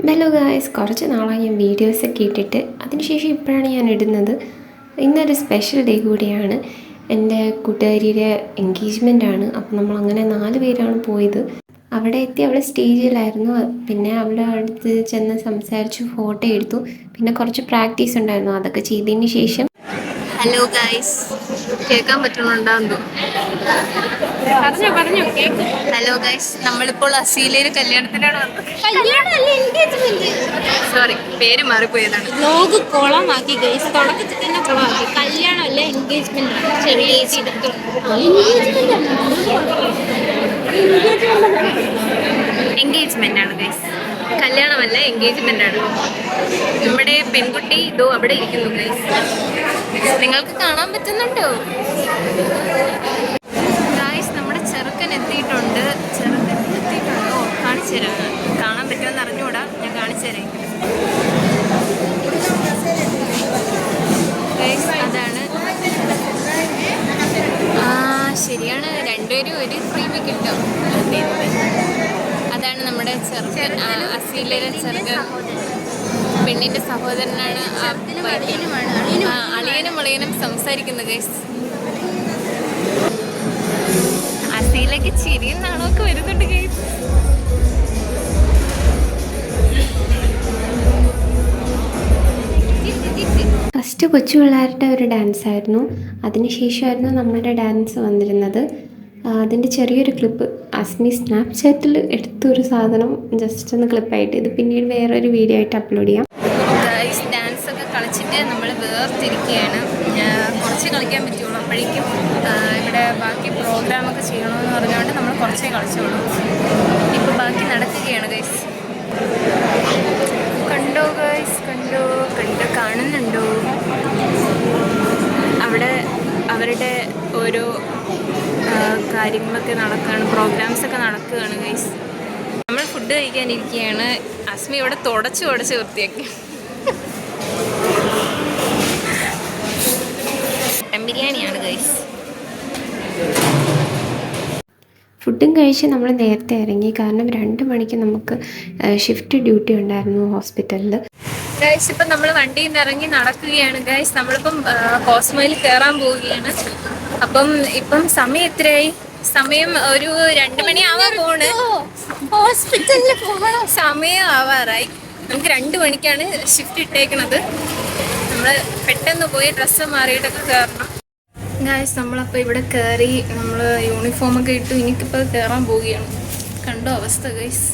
Hello guys, കുറച്ച് നാളായി ഞാൻ വീഡിയോസൊക്കെ ഇട്ടിട്ട് അതിനുശേഷം ഇപ്പോഴാണ് ഞാൻ ഇടുന്നത്. ഇന്നൊരു സ്പെഷ്യൽ ഡേ കൂടിയാണ്. എൻ്റെ കൂട്ടുകാരിയുടെ എൻഗേജ്മെൻ്റാണ്. അപ്പോൾ നമ്മളങ്ങനെ 4 പേരാണ് പോയത്. അവിടെ എത്തി അവൾ സ്റ്റേജിലായിരുന്നു. പിന്നെ അവളുടെ അടുത്ത് ചെന്ന് സംസാരിച്ചു, ഫോട്ടോ എടുത്തു. പിന്നെ കുറച്ച് പ്രാക്ടീസ് ഉണ്ടായിരുന്നു. അതൊക്കെ ചെയ്തതിന് ശേഷം ഹലോ ഗൈസ്, കേൾക്കാൻ പറ്റുന്നുണ്ടോ? പറഞ്ഞു. ഹലോ ഗൈസ്, നമ്മളിപ്പോൾ അസീലയിൽ കല്യാണത്തിനാണ് വന്നത്. സോറി, പേര് മാറിപ്പോയതാണ്. Log കുളമാക്കി guys. തുടക്കത്തിൽ തന്നെ കുളമാക്കി. കല്യാണമല്ല, എൻഗേജ്മെന്റ്. ചെറിയ എൻഗേജ്മെന്റ് ആണ് ഗൈസ്, കല്യാണമല്ല എൻഗേജ്മെന്റ് ആണ്. നമ്മുടെ പെൺകുട്ടി ഇതോ അവിടെ ഇരിക്കുന്നു ഗൈസ്. നിങ്ങൾക്ക് കാണാൻ പറ്റുന്നുണ്ടോ ഗൈസ്? നമ്മുടെ ചെറുക്കൻ എത്തിയിട്ടുണ്ടോ? കാണിച്ചു തരാം. കാണാൻ പറ്റുമെന്ന് അറിഞ്ഞുകൂടാ, ഞാൻ കാണിച്ചു തരാം ഗൈസ്. അതാണ്, ശരിയാണ്, രണ്ടുപേരും ഒരു ഫ്രീമി കിട്ടും. അതാണ് നമ്മുടെ ചെറുക്കൻ, അസീലയിലെ ചെറുക്കൻ. പെണ്ണിന്റെ സഹോദരനാണ്. അളിയനും സംസാരിക്കുന്നത് ഗൈസ്. അസീലയ്ക്ക് ചിരിയും നാണമൊക്കെ വരുന്നുണ്ട് ഗൈസ്. ഫസ്റ്റ് കൊച്ചു പിള്ളേരുടെ ഒരു ഡാൻസ് ആയിരുന്നു. അതിനുശേഷമായിരുന്നു നമ്മുടെ ഡാൻസ് വന്നിരുന്നത്. അതിൻ്റെ ചെറിയൊരു ക്ലിപ്പ് അസ്മി സ്നാപ്ചാറ്റിൽ എടുത്തൊരു സാധനം ജസ്റ്റ് ഒന്ന് ക്ലിപ്പായിട്ട് ഇത് പിന്നീട് വേറൊരു വീഡിയോ ആയിട്ട് അപ്ലോഡ് ചെയ്യാം. ഡാൻസ് ഒക്കെ കളിച്ചിട്ട് നമ്മൾ വേർതിരിക്കുകയാണ്. കുറച്ച് കളിക്കാൻ പറ്റുള്ളൂ. അപ്പോഴേക്കും ഇവിടെ ബാക്കി പ്രോഗ്രാമൊക്കെ ചെയ്യണമെന്ന് പറഞ്ഞുകൊണ്ട് നമ്മൾ കുറച്ചേ കളിച്ചോളൂ. ഇപ്പോൾ ബാക്കി നടക്കുകയാണ് ഗൈസ്. കണ്ടോ ഗൈസ്, കണ്ടോ കാണുന്നുണ്ടോ? അവിടെ അവരുടെ ഓരോ കാര്യങ്ങളൊക്കെ നടക്കുകയാണ്, പ്രോഗ്രാംസൊക്കെ നടക്കുകയാണ് ഗൈസ്. നമ്മൾ ഫുഡ് കഴിക്കാനിരിക്കുകയാണ്. അസ്മി ഇവിടെ തുടച്ച് വൃത്തിയാക്കി. മട്ടൻ ബിരിയാണിയാണ് ഗൈസ്. ഫുഡും കഴിച്ച് നമ്മൾ നേരത്തെ ഇറങ്ങി. കാരണം 2 മണിക്ക് നമുക്ക് ഷിഫ്റ്റ് ഡ്യൂട്ടി ഉണ്ടായിരുന്നു ഹോസ്പിറ്റലിൽ. ഗൈസ്, ഇപ്പം നമ്മൾ വണ്ടിയിൽ നിന്ന് ഇറങ്ങി നടക്കുകയാണ് ഗൈസ്. നമ്മളിപ്പം കോസ്മോയിൽ കയറാൻ പോവുകയാണ്. അപ്പം ഇപ്പം സമയം എത്രയായി? സമയം ഒരു 2 മണി ആവാൻ പോണ്. ഹോസ്പിറ്റലിൽ പോകണം, സമയം ആവാറായി. നമുക്ക് 2 മണിക്കാണ് ഷിഫ്റ്റ് ഇട്ടേക്കണത്. നമ്മൾ പെട്ടെന്ന് പോയി ഡ്രസ്സ് മാറിയിട്ടൊക്കെ കയറണം ഗൈസ്. നമ്മളപ്പോൾ ഇവിടെ കയറി, നമ്മൾ യൂണിഫോമൊക്കെ ഇട്ടു. എനിക്കിപ്പോൾ കയറാൻ പോവുകയാണ്. കണ്ടോ അവസ്ഥ ഗൈസ്?